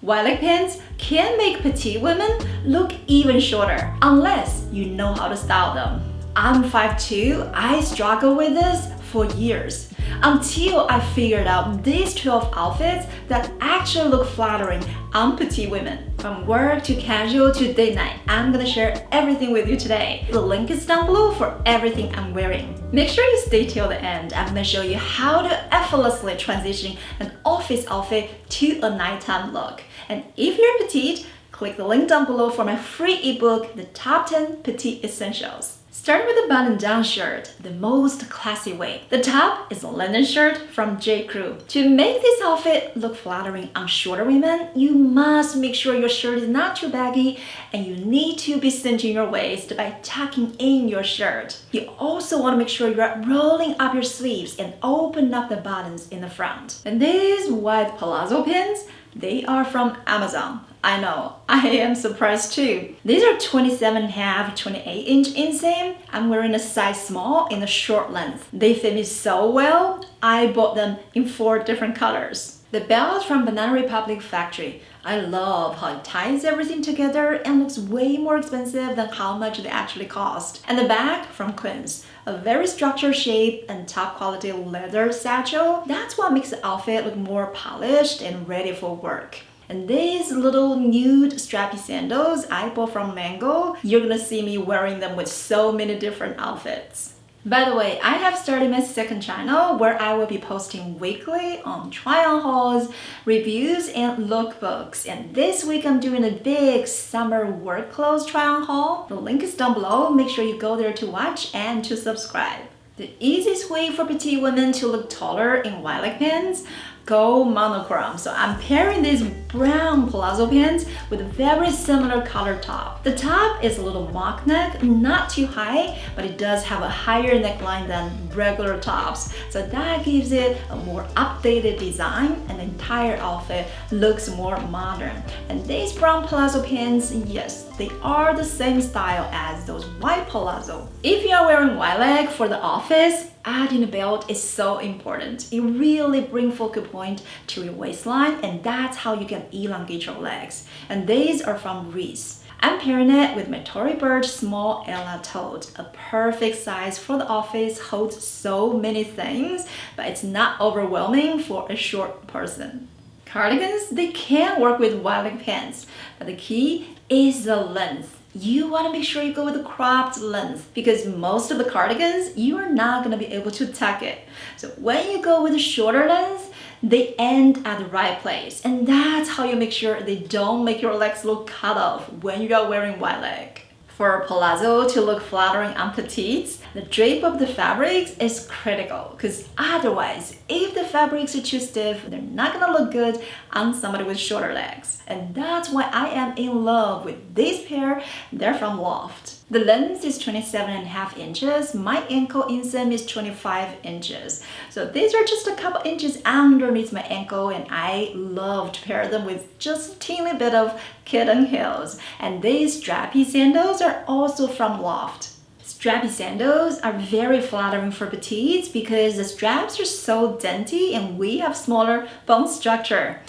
Wide leg pants can make petite women look even shorter, unless you know how to style them. I'm 5'2", I struggled with this for years, until I figured out these 12 outfits that actually look flattering on petite women. From work to casual to date night, I'm gonna share everything with you today. The link is down below for everything I'm wearing. Make sure you stay till the end. I'm gonna show you how to effortlessly transition an office outfit to a nighttime look. And if you're petite, click the link down below for my free ebook, The Top 10 Petite Essentials. Start with a button-down shirt, the most classy way. The top is a linen shirt from J. Crew. To make this outfit look flattering on shorter women, you must make sure your shirt is not too baggy, and you need to be cinching your waist by tucking in your shirt. You also want to make sure you're rolling up your sleeves and open up the buttons in the front. And these white palazzo pins, they are from Amazon. I know, I am surprised too. These are 27.5, 28-inch inseam. I'm wearing a size small in a short length. They fit me so well, I bought them in 4 different colors. The belt from Banana Republic factory. I love how it ties everything together and looks way more expensive than how much they actually cost. And the bag from Quince. A very structured shape and top quality leather satchel. That's what makes the outfit look more polished and ready for work. And these little nude strappy sandals I bought from Mango, you're gonna see me wearing them with so many different outfits. By the way, I have started my second channel where I will be posting weekly on try-on hauls, reviews, and lookbooks. And this week I'm doing a big summer work clothes try-on haul. The link is down below. Make sure you go there to watch and to subscribe. The easiest way for petite women to look taller in wide leg pants, go monochrome. So I'm pairing these brown palazzo pants with a very similar color top. The top is a little mock neck, not too high, but it does have a higher neckline than regular tops. So that gives it a more updated design and the entire outfit looks more modern. And these brown palazzo pants, yes, they are the same style as those white palazzo. If you are wearing wide leg for the office, adding a belt is so important. It really brings focal point to your waistline, and that's how you can elongate your legs. And these are from Reiss. I'm pairing it with my Tory Burch small Ella tote. A perfect size for the office, holds so many things, but it's not overwhelming for a short person. Cardigans, they can work with wide leg pants, but the key is the length. You want to make sure you go with the cropped length because most of the cardigans, you are not going to be able to tuck it. So when you go with a shorter length, they end at the right place. And that's how you make sure they don't make your legs look cut off when you are wearing wide leg. For a palazzo to look flattering on petites, the drape of the fabrics is critical because otherwise, if the fabrics are too stiff, they're not gonna look good on somebody with shorter legs. And that's why I am in love with this pair. They're from LOFT. The length is 27.5 inches. My ankle inseam is 25 inches. So these are just a couple inches underneath my ankle, and I love to pair them with just a teeny bit of Kitten heels. And these strappy sandals are also from LOFT. Strappy sandals are very flattering for petites because the straps are so dainty and we have smaller bone structure.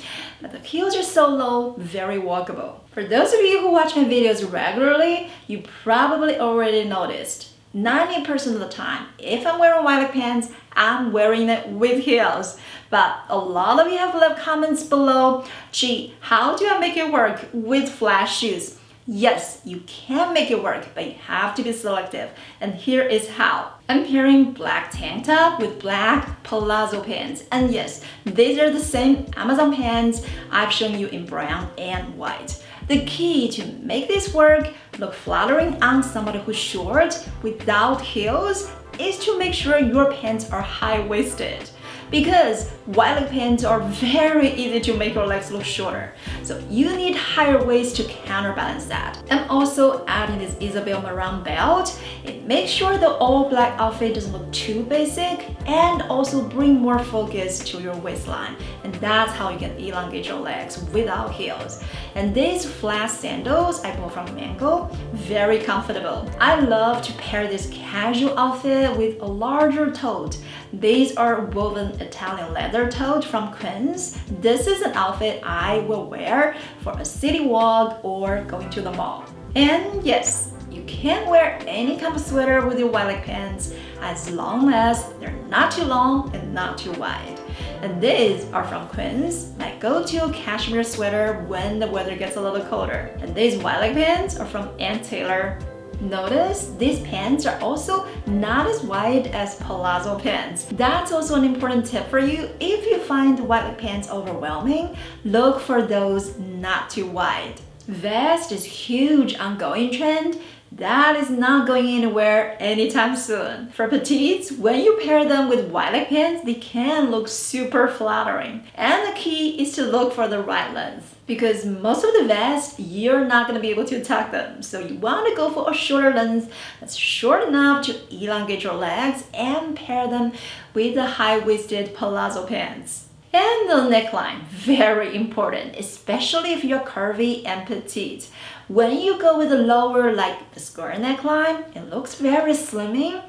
But the heels are so low, very walkable. For those of you who watch my videos regularly, you probably already noticed 90% of the time, if I'm wearing wide leg pants, I'm wearing it with heels. But a lot of you have left comments below, gee, how do I make it work with flat shoes? Yes, you can make it work, but you have to be selective. And here is how. I'm pairing black tank top with black palazzo pants. And yes, these are the same Amazon pants I've shown you in brown and white. The key to make this work look flattering on somebody who's short without heels is to make sure your pants are high-waisted. Because wide leg pants are very easy to make your legs look shorter. So you need higher waist to counterbalance that. I'm also adding this Isabel Marant belt. It makes sure the all black outfit doesn't look too basic and also bring more focus to your waistline. And that's how you can elongate your legs without heels. And these flat sandals I bought from Mango, very comfortable. I love to pair this casual outfit with a larger tote. These are woven Italian leather tote from Quince. This is an outfit I will wear for a city walk or going to the mall. And yes, you can wear any kind of sweater with your wide leg pants as long as they're not too long and not too wide. And these are from Quince, my go-to cashmere sweater when the weather gets a little colder. And these wide leg pants are from Taylor. Notice these pants are also not as wide as Palazzo pants. That's also an important tip for you. If you find wide leg pants overwhelming, look for those not too wide. Vest is huge ongoing trend that is not going anywhere anytime soon. For petites, when you pair them with wide leg pants, they can look super flattering. And the key is to look for the right length, because most of the vests, you're not going to be able to tuck them. So you want to go for a shorter length that's short enough to elongate your legs and pair them with the high-waisted Palazzo pants. And the neckline, very important, especially if you're curvy and petite. When you go with a lower, like the square neckline, it looks very slimming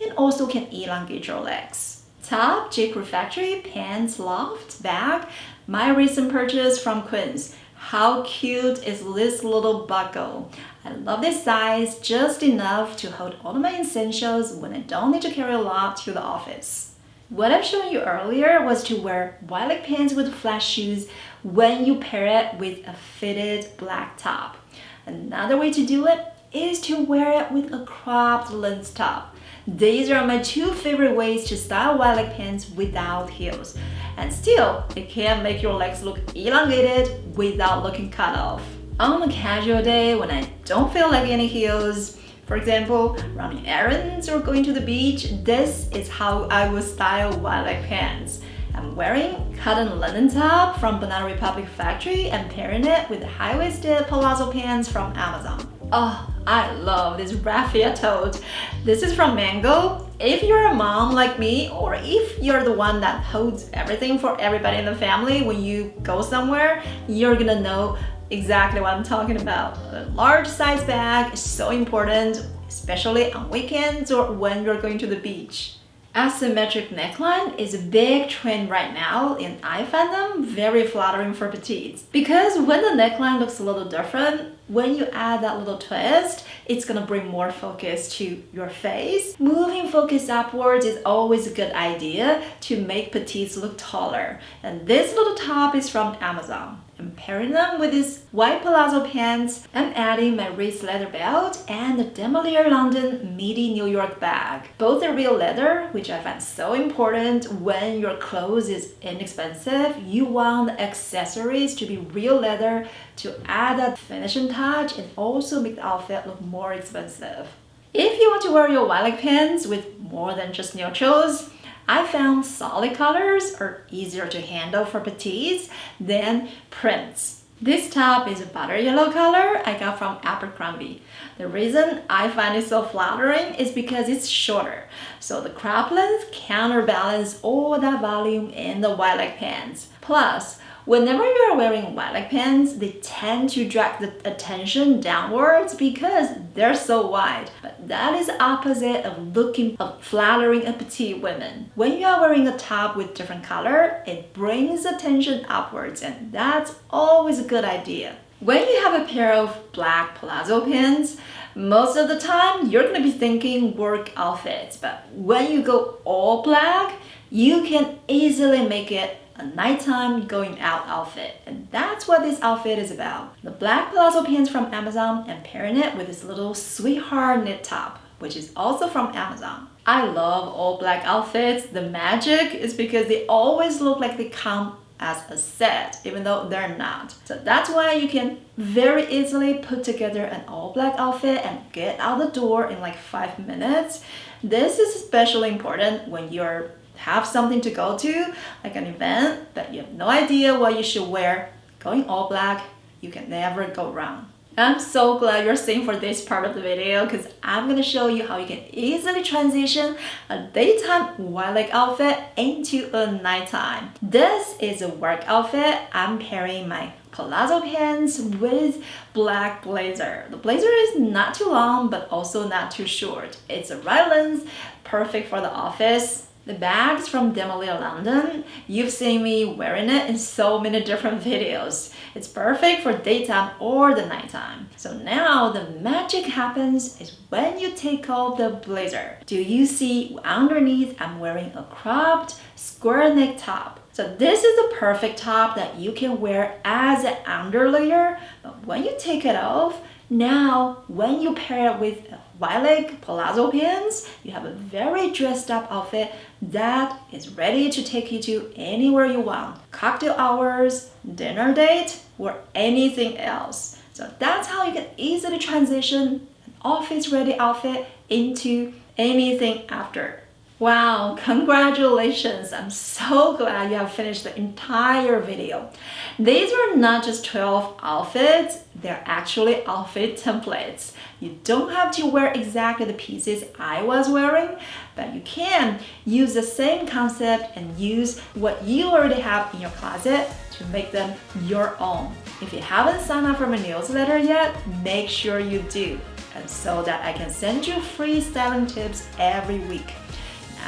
and also can elongate your legs. Top, J. Crew Factory, pants, LOFT, bag, my recent purchase from Quince. How cute is this little buckle? I love this size, just enough to hold all of my essentials when I don't need to carry a lot to the office. What I've shown you earlier was to wear wide leg pants with flat shoes when you pair it with a fitted black top. Another way to do it is to wear it with a cropped lens top. These are my two favorite ways to style wide leg pants without heels. And still, it can make your legs look elongated without looking cut off. On a casual day when I don't feel like any heels, for example, running errands or going to the beach, this is how I will style wide leg pants. I'm wearing cotton linen top from Banana Republic Factory and pairing it with the high-waisted Palazzo pants from Amazon. Oh, I love this raffia tote. This is from Mango. If you're a mom like me, or if you're the one that holds everything for everybody in the family when you go somewhere, you're gonna know exactly what I'm talking about. A large size bag is so important, especially on weekends or when you're going to the beach. Asymmetric neckline is a big trend right now, and I find them very flattering for petites. Because when the neckline looks a little different, when you add that little twist, it's gonna bring more focus to your face. Moving focus upwards is always a good idea to make petites look taller. And this little top is from Amazon. I'm pairing them with these white Palazzo pants. I'm adding my Reiss leather belt and the Demolier London Midi New York bag. Both are real leather, which I find so important. When your clothes is inexpensive, you want the accessories to be real leather to add that finishing touch and also make the outfit look more expensive. If you want to wear your wide leg pants with more than just neutrals, I found solid colors are easier to handle for petites than prints. This top is a butter yellow color I got from Abercrombie. The reason I find it so flattering is because it's shorter, so the crop length counterbalance all that volume in the wide leg pants. Plus, whenever you're wearing wide leg pants, they tend to drag the attention downwards because they're so wide. But that is opposite of flattering a petite women. When you are wearing a top with different color, it brings attention upwards, and that's always a good idea. When you have a pair of black Palazzo pants, most of the time you're gonna be thinking work outfits, but when you go all black, you can easily make it a nighttime going out outfit, and that's what this outfit is about. The black Palazzo pants from Amazon and pairing it with this little sweetheart knit top, which is also from Amazon. I love all black outfits. The magic is because they always look like they come as a set, even though they're not. So that's why you can very easily put together an all black outfit and get out the door in like 5 minutes. This is especially important when you're have something to go to, like an event, but you have no idea what you should wear. Going all black, you can never go wrong. I'm so glad you're staying for this part of the video because I'm gonna show you how you can easily transition a daytime wide leg outfit into a nighttime. This is a work outfit. I'm pairing my Palazzo pants with black blazer. The blazer is not too long, but also not too short. It's a right length, perfect for the office. The bag's from Demolier London. You've seen me wearing it in so many different videos. It's perfect for daytime or the nighttime. So now the magic happens is when you take off the blazer. Do you see underneath I'm wearing a cropped square neck top? So this is the perfect top that you can wear as an underlayer, but when you take it off, now when you pair it with wide leg palazzo pants, you have a very dressed up outfit that is ready to take you to anywhere you want. Cocktail hours, dinner date, or anything else. So that's how you can easily transition an office ready outfit into anything after. Wow, congratulations! I'm so glad you have finished the entire video. These were not just 12 outfits, they're actually outfit templates. You don't have to wear exactly the pieces I was wearing, but you can use the same concept and use what you already have in your closet to make them your own. If you haven't signed up for my newsletter yet, make sure you do, and so that I can send you free styling tips every week.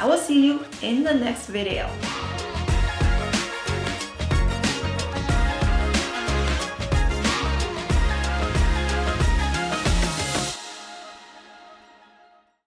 I will see you in the next video.